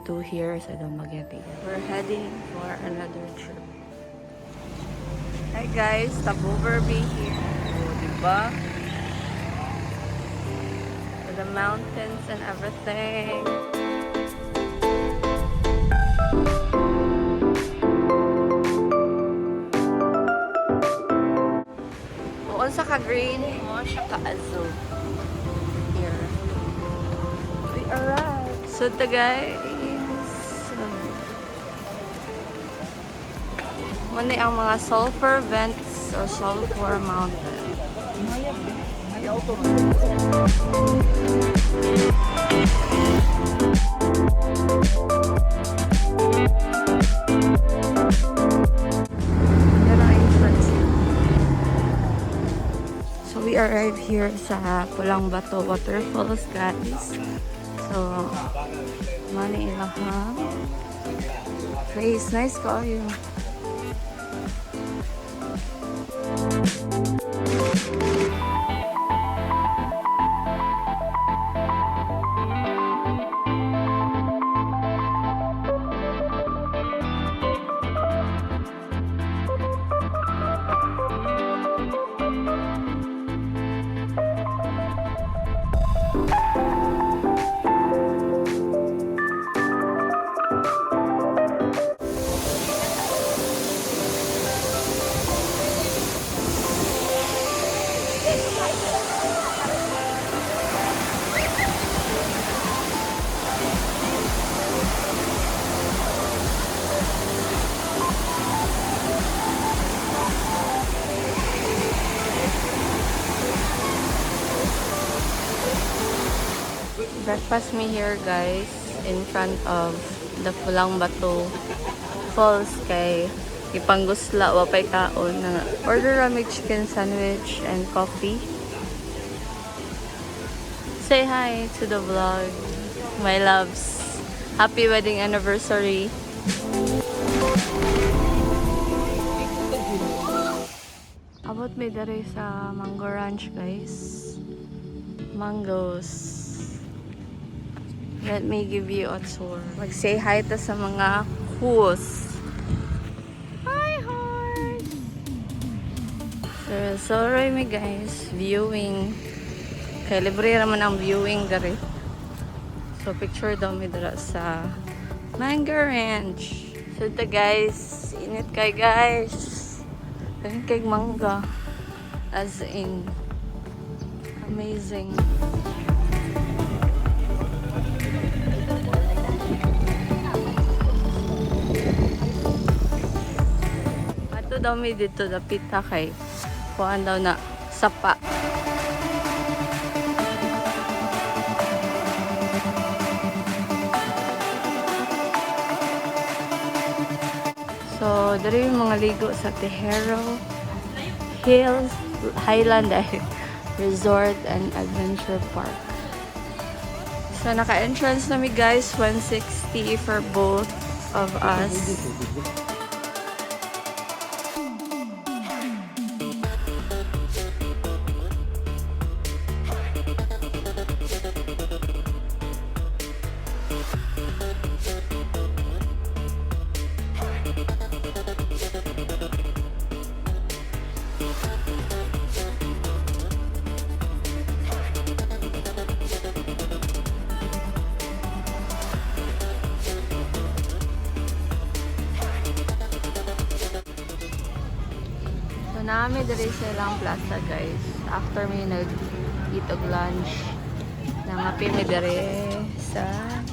to here sa Dumaguete. We're heading for another trip. Hi guys, stopover be here. Oh, diba? To the mountains and everything. Bukod sa ka-green mo, siya ka-azul. Here. We arrived. So the guys, muna ang mga sulfur vents o sulfur mountain. So we arrived here sa Pulang Bato Waterfalls, guys. So, mani ilahang place. Nice kayo. Breakfast me here, guys, in front of the Pulang Bato Falls kay ipanggusla wapay kaon na order ramig chicken sandwich and coffee. Say hi to the vlog, my loves. Happy wedding anniversary. Abot may dere sa Mango Ranch, guys. Mangoes. Let me give you a tour. Mag-say hi ta sa mga hoos. Hi, horse! So mi guys, viewing. Kay libre naman ang viewing dari. So picture daw mi dira sa Mango Ranch. So ito guys, init kay guys. Ganyan kay mangga. As in, amazing. Daw may dito dapita kay kuan daw na sapa. So diri yung mga ligo sa Tejero Hills Highland Resort and Adventure Park. So naka-entrance na mi guys, 160 for both of us. Nami diri sa ilang plaza, guys. After may nag-eat og lunch, nangapi mi diri sa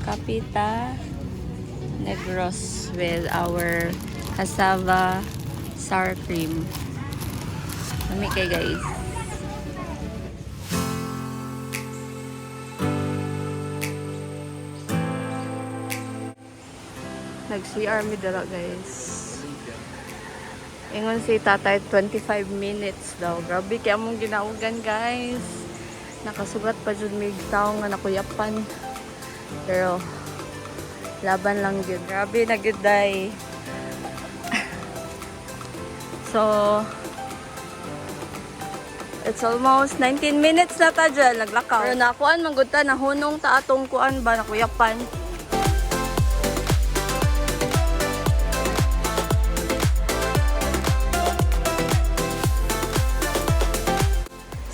Capita Negros with our cassava sour cream. Nami kay guys. Nag-CR mi dira, guys. Ingon si tatay 25 minutes daw. Grabe kaya mong ginaugan, guys. Nakasugat pa dyan may tao nga nakuyapan. Pero laban lang yun. Grabe na good day. So it's almost 19 minutes na ta dyan. Naglakaw. Pero nakuan, manggod ta. Nahunong ta atong kuan ba nakuyapan.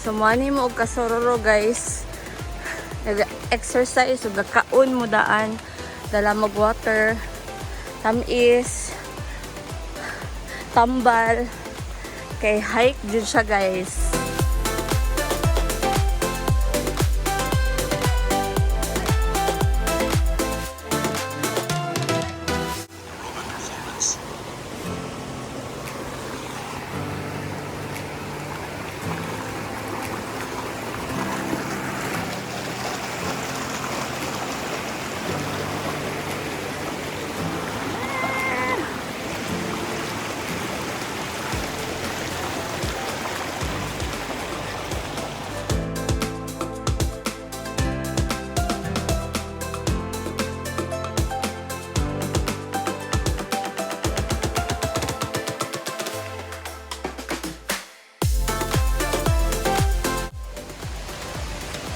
Sumani mo og kasororo guys. Exercise ug kaon mo daan. Dala mag water. Tamis. Tambal. Kay hike din siya guys.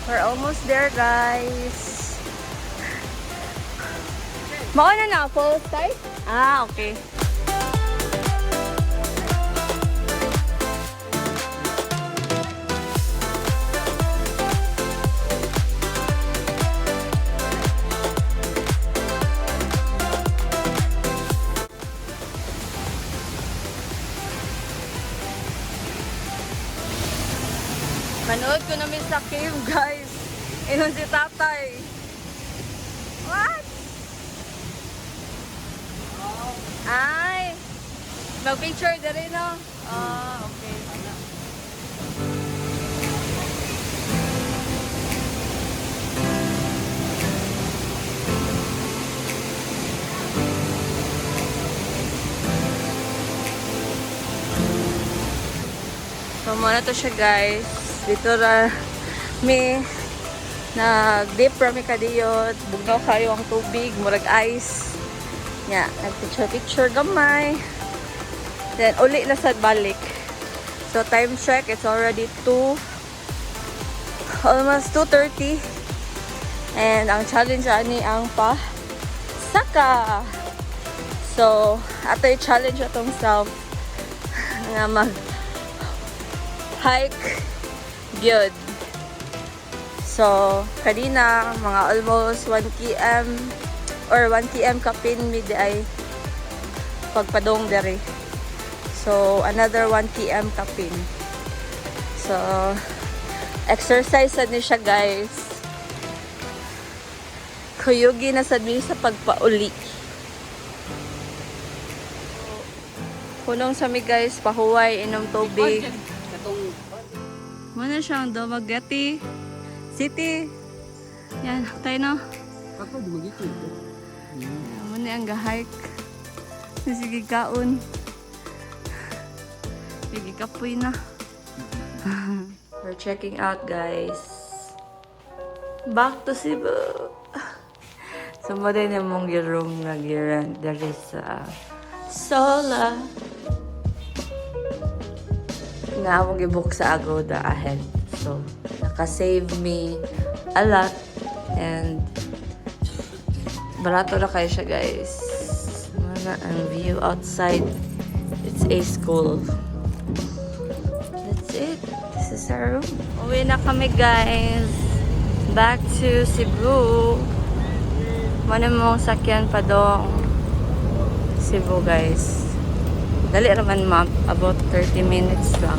We're almost there, guys. Mauna na, full start? Ah, okay. Manood ko namin sa cave, guys. Inon si tatay. What? Ay! Mag-picture na rin, no? Ah, okay. So, muna to siya, guys. Dito ra mi nag-dip rami kadiyot. Bugnaw kayo ang tubig. Murag ice. Nya, nag-picture gamay. Then, uli na sa balik. So, time check. It's already almost 2:30. And, ang challenge ani ang saka. So, ato i-challenge atong self nga hike good. So, kanina, mga almost 1 km or 1 km kapin mid ay pagpadong dere. So, another 1 km kapin. So, exercise ni siya, guys. Kuyugi na sad mi sa pagpauli. Punong sa mi, guys, pahuway, inom tubig. Muna siyang Dumaguete City. Yan, tayo na. Ako, Dumaguete ito. Muna ang ga-hike. Sige kaon. Sige kapoy na. We're checking out, guys. Back to Cebu. Sumada na mong room na girand dari sa Sola. Nga akong i-book sa Agoda ahead. So, naka-save me a lot. And, barato na kayo siya, guys. Mana ang view outside. It's a school. That's it. This is our room. Uwi na kami, guys. Back to Cebu. Mana mong sakyan pa dong Cebu, guys. Dali naman, ma'am. About 30 minutes lang.